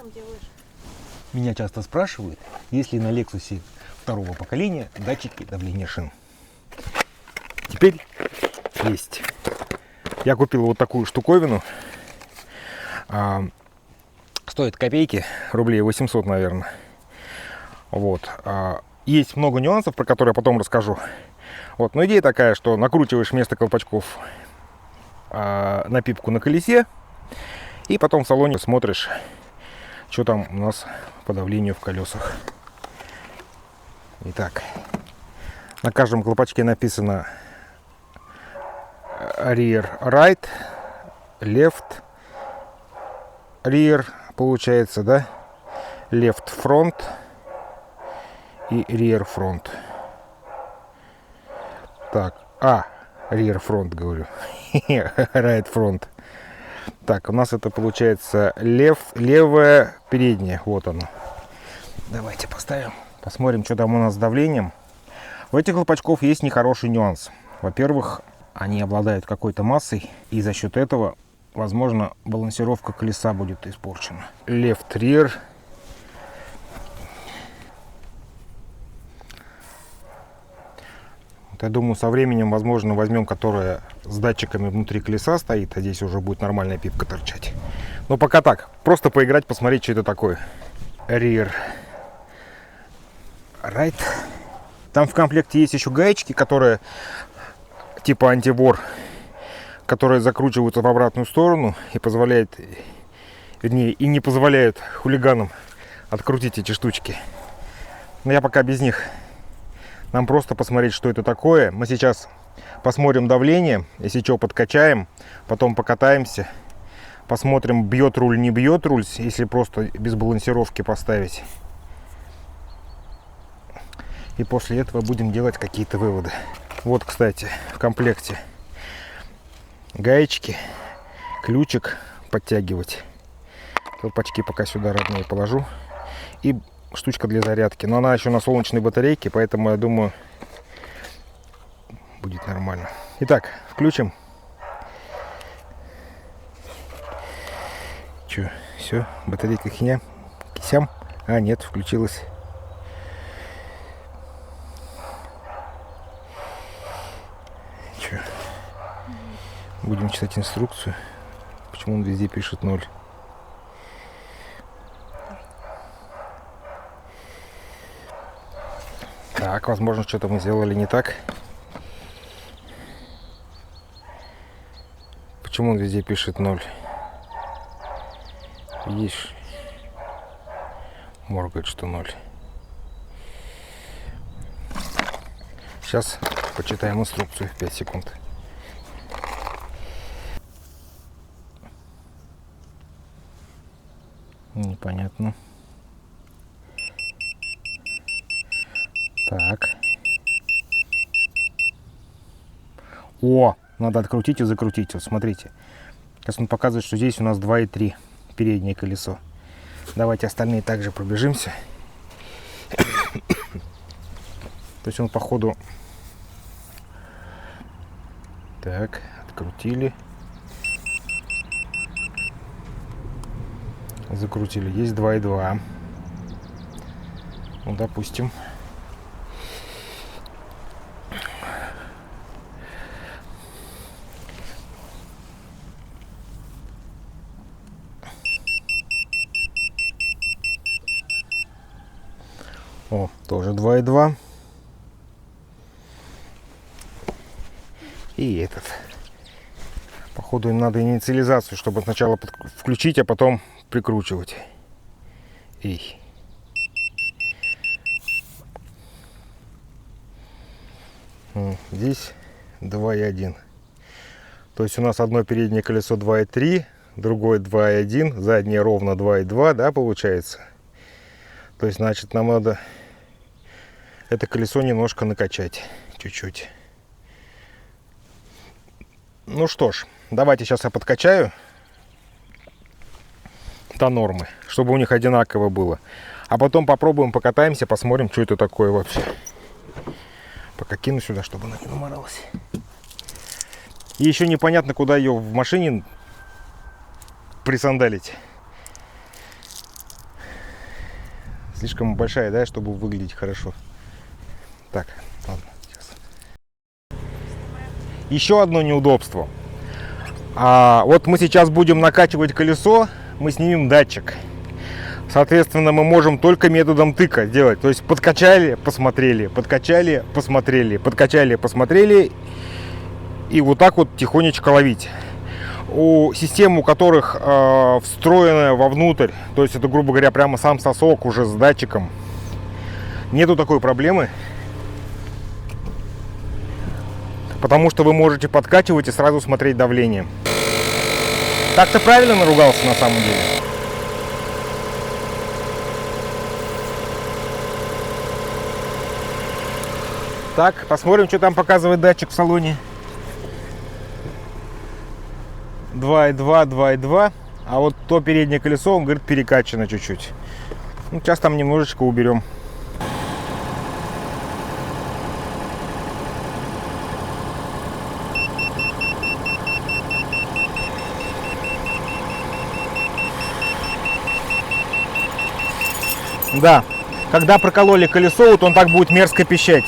там делаешь? Меня часто спрашивают, есть ли на Lexus второго поколения датчики давления шин. Теперь есть. Я купил вот такую штуковину. Стоит копейки, рублей 800, наверное. Вот. Есть много нюансов, про которые я потом расскажу. Вот. Но идея такая, что накручиваешь вместо колпачков на пипку на колесе, и потом в салоне смотришь, что там у нас по давлению в колесах. Итак, на каждом колпачке написано rear right, left rear, получается, да? Left front и rear front. Так, rear front, говорю. Right front. Так, у нас это получается левое переднее. Вот оно. Давайте поставим. Посмотрим, что там у нас с давлением. У этих колпачков есть нехороший нюанс. Во-первых, они обладают какой-то массой, и за счет этого, возможно, балансировка колеса будет испорчена. Left rear. Я думаю, со временем, возможно, возьмем, которая с датчиками внутри колеса стоит, а здесь уже будет нормальная пипка торчать. Но пока так. Просто поиграть, посмотреть, что это такое. Rear right. Там в комплекте есть еще гаечки, которые типа антивор, которые закручиваются в обратную сторону и позволяют, вернее, и не позволяют хулиганам открутить эти штучки. Но я пока без них. Нам просто посмотреть, что это такое. Мы сейчас посмотрим давление, если что, подкачаем, потом покатаемся, посмотрим, бьет руль, не бьет руль, если просто без балансировки поставить. И после этого будем делать какие-то выводы. Вот, кстати, в комплекте гаечки, ключик подтягивать. Колпачки пока сюда родные положу. И штучка для зарядки. Но она еще на солнечной батарейке, поэтому я думаю, будет нормально. Итак, включим. Че, все, батарейка кисям. Нет, включилась. Че, будем читать инструкцию. Почему он везде пишет 0? Так, возможно, что-то мы сделали не так. Почему он везде пишет 0? Видишь? Моргает, что 0. Сейчас почитаем инструкцию в 5 секунд. Непонятно. Так. О, надо открутить и закрутить. Вот смотрите. Сейчас он показывает, что здесь у нас 2,3 переднее колесо. Давайте остальные также пробежимся. То есть он по ходу... Так, открутили. Закрутили. Есть 2,2. Ну, допустим. О, тоже 2,2. И этот. Походу им надо инициализацию, чтобы сначала включить, а потом прикручивать. Эй. Здесь 2,1. То есть у нас одно переднее колесо 2,3, другое 2,1, заднее ровно 2,2, да, получается? То есть, значит, нам надо это колесо немножко накачать, чуть-чуть. Ну что ж, давайте сейчас я подкачаю до нормы, чтобы у них одинаково было. А потом попробуем, покатаемся, посмотрим, что это такое вообще. Пока кину сюда, чтобы она не наморалась. И еще непонятно, куда ее в машине присандалить. Слишком большая, да, чтобы выглядеть хорошо. Так, ладно, сейчас. Еще одно неудобство. Вот мы сейчас будем накачивать колесо, мы снимем датчик. Соответственно, мы можем только методом тыка делать. То есть подкачали, посмотрели, подкачали, посмотрели, подкачали, посмотрели. И вот так вот тихонечко ловить. У систем, у которых встроенная вовнутрь, то есть это, грубо говоря, прямо сам сосок уже с датчиком, нету такой проблемы. Потому что вы можете подкачивать и сразу смотреть давление. Так-то правильно наругался на самом деле. Так, посмотрим, что там показывает датчик в салоне. 2,2, 2,2. А вот то переднее колесо, он говорит, перекачано чуть-чуть. Ну, сейчас там немножечко уберем. Да, когда прокололи колесо, вот он так будет мерзко пищать.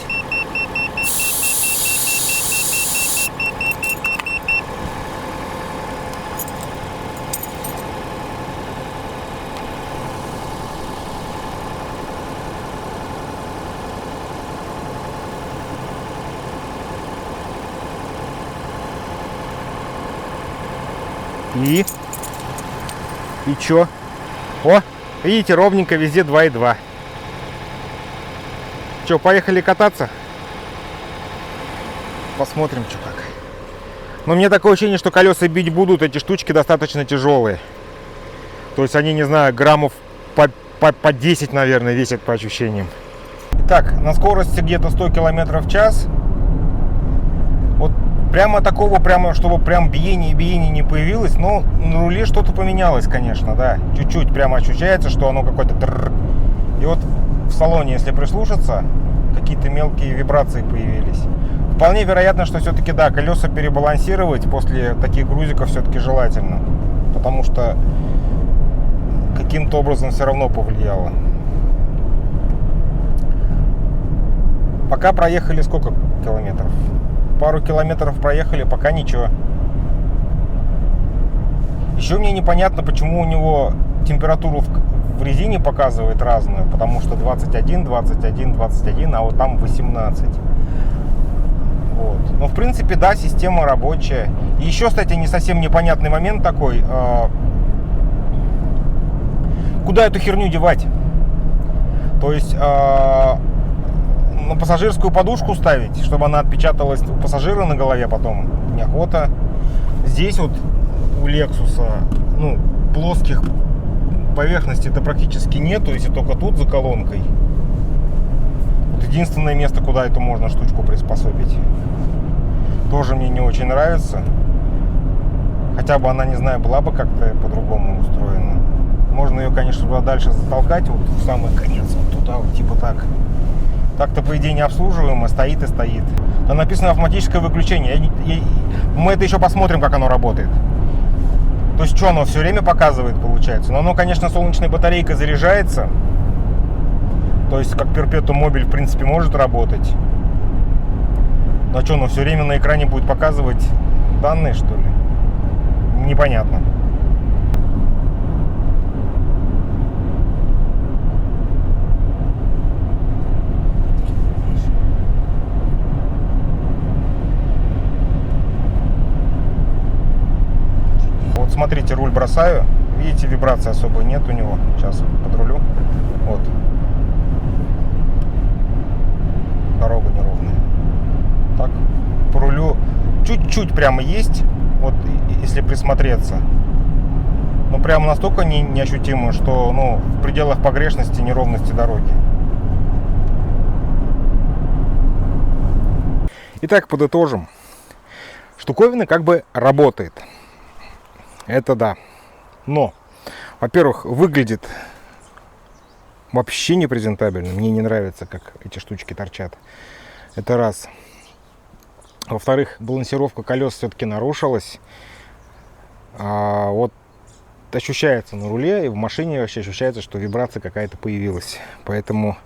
И чё? О, видите, ровненько везде 2,2. Чё, поехали кататься? Посмотрим, что как. Но мне такое ощущение, что колеса бить будут, эти штучки достаточно тяжелые. То есть они, не знаю, граммов по 10, наверное, весят по ощущениям. Итак, на скорости где-то 100 км в час. Вот прямо такого, чтобы прям биение не появилось. Но на руле что-то поменялось, конечно, да. Чуть-чуть прямо ощущается, что оно какое-то... И вот в салоне, если прислушаться, какие-то мелкие вибрации появились. Вполне вероятно, что все-таки, да, колеса перебалансировать после таких грузиков все-таки желательно. Потому что каким-то образом все равно повлияло. Пока проехали сколько километров? Пару километров проехали, пока ничего. Еще мне непонятно, почему у него температуру в резине показывает разную. Потому что 21, 21, 21, а вот там 18. Вот. Но в принципе, да, система рабочая. И еще, кстати, не совсем непонятный момент такой. Куда эту херню девать? То есть на пассажирскую подушку ставить, чтобы она отпечаталась у пассажира на голове потом, неохота. Здесь вот у Lexus, ну, плоских поверхностей-то практически нету, если только тут за колонкой. Вот единственное место, куда эту можно штучку приспособить. Тоже мне не очень нравится. Хотя бы она, не знаю, была бы как-то по-другому устроена. Можно ее, конечно, туда дальше затолкать, вот в самый конец, вот туда, вот типа так. Так-то, по идее, не обслуживаемо, стоит и стоит. Там написано автоматическое выключение. Мы это еще посмотрим, как оно работает. То есть, что оно все время показывает, получается. Но оно, конечно, солнечной батарейкой заряжается. То есть, как перпетум мобиль, в принципе, может работать. Но что, оно все время на экране будет показывать данные, что ли? Непонятно. Смотрите, руль бросаю. Видите, вибрации особой нет у него. Сейчас подрулю. Вот. Дорога неровная. Так, по рулю чуть-чуть прямо есть. Вот, если присмотреться. Но прямо настолько неощутимо, что, ну, в пределах погрешности, неровности дороги. Итак, подытожим. Штуковина как бы работает. Это да. Но, во-первых, выглядит вообще не презентабельно. Мне не нравится, как эти штучки торчат. Это раз. Во-вторых, балансировка колес все-таки нарушилась. Вот ощущается на руле, и в машине вообще ощущается, что вибрация какая-то появилась. Поэтому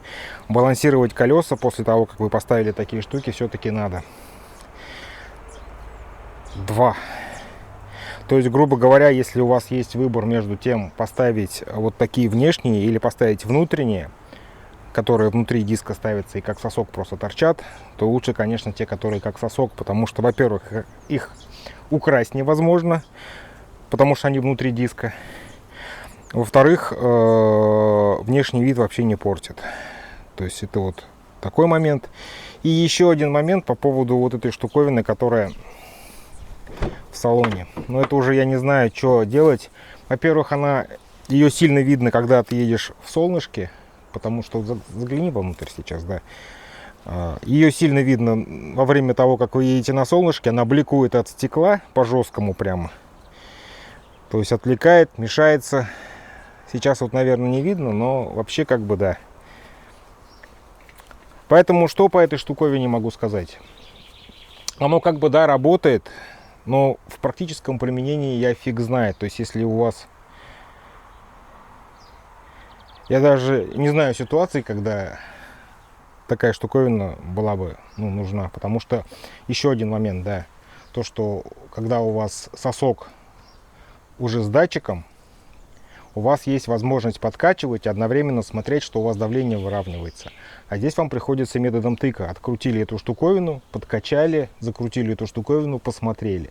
балансировать колеса после того, как вы поставили такие штуки, все-таки надо. 2. То есть, грубо говоря, если у вас есть выбор между тем, поставить вот такие внешние или поставить внутренние, которые внутри диска ставятся и как сосок просто торчат, то лучше, конечно, те, которые как сосок, потому что, во-первых, их украсть невозможно, потому что они внутри диска. Во-вторых, внешний вид вообще не портит. То есть это вот такой момент. И еще один момент по поводу вот этой штуковины, которая в салоне. Но это уже я не знаю, что делать. Во-первых, ее сильно видно, когда ты едешь в солнышке, потому что загляни вовнутрь сейчас, да. Ее сильно видно во время того, как вы едете на солнышке. Она бликует от стекла по жесткому прямо. То есть отвлекает, мешается. Сейчас вот, наверное, не видно, но вообще как бы да. Поэтому что по этой штуковине могу сказать? Оно как бы да, работает, но в практическом применении я фиг знает. То есть если у вас... Я даже не знаю ситуации, когда такая штуковина была бы нужна. Потому что еще один момент, да. То, что когда у вас сосок уже с датчиком, у вас есть возможность подкачивать и одновременно смотреть, что у вас давление выравнивается. А здесь вам приходится методом тыка. Открутили эту штуковину, подкачали, закрутили эту штуковину, посмотрели.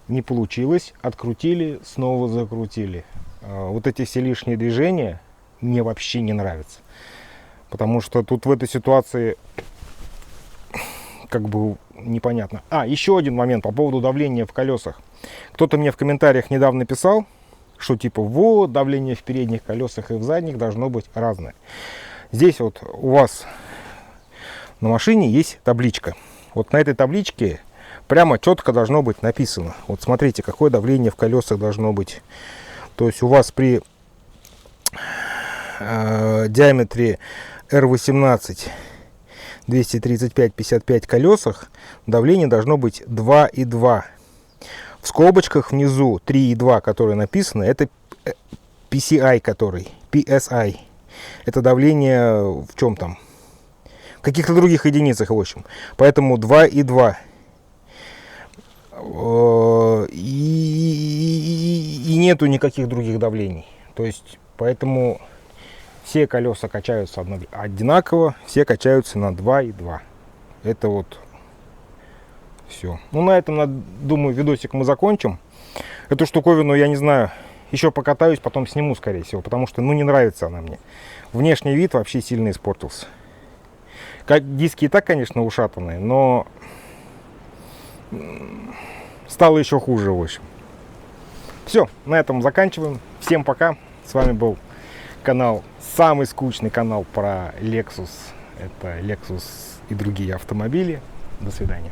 Не получилось, открутили, снова закрутили. Вот эти все лишние движения мне вообще не нравятся. Потому что тут в этой ситуации как бы непонятно. Еще один момент по поводу давления в колесах. Кто-то мне в комментариях недавно писал, что типа вот давление в передних колесах и в задних должно быть разное. Здесь вот у вас на машине есть табличка. Вот на этой табличке прямо четко должно быть написано. Вот смотрите, какое давление в колесах должно быть. То есть у вас при диаметре R18 235-55 колесах давление должно быть 2,2. В скобочках внизу 3,2, которые написаны, это PSI, PSI. Это давление в чем там? В каких-то других единицах, в общем. Поэтому 2,2. И нету никаких других давлений. То есть, поэтому все колеса качаются одинаково, все качаются на 2,2. Это вот все. Ну, на этом, думаю, видосик мы закончим. Эту штуковину, я не знаю, еще покатаюсь, потом сниму, скорее всего, потому что, не нравится она мне. Внешний вид вообще сильно испортился. Диски и так, конечно, ушатанные, но стало еще хуже, в общем. Все, на этом заканчиваем. Всем пока. С вами был самый скучный канал про Lexus. Это Lexus и другие автомобили. До свидания.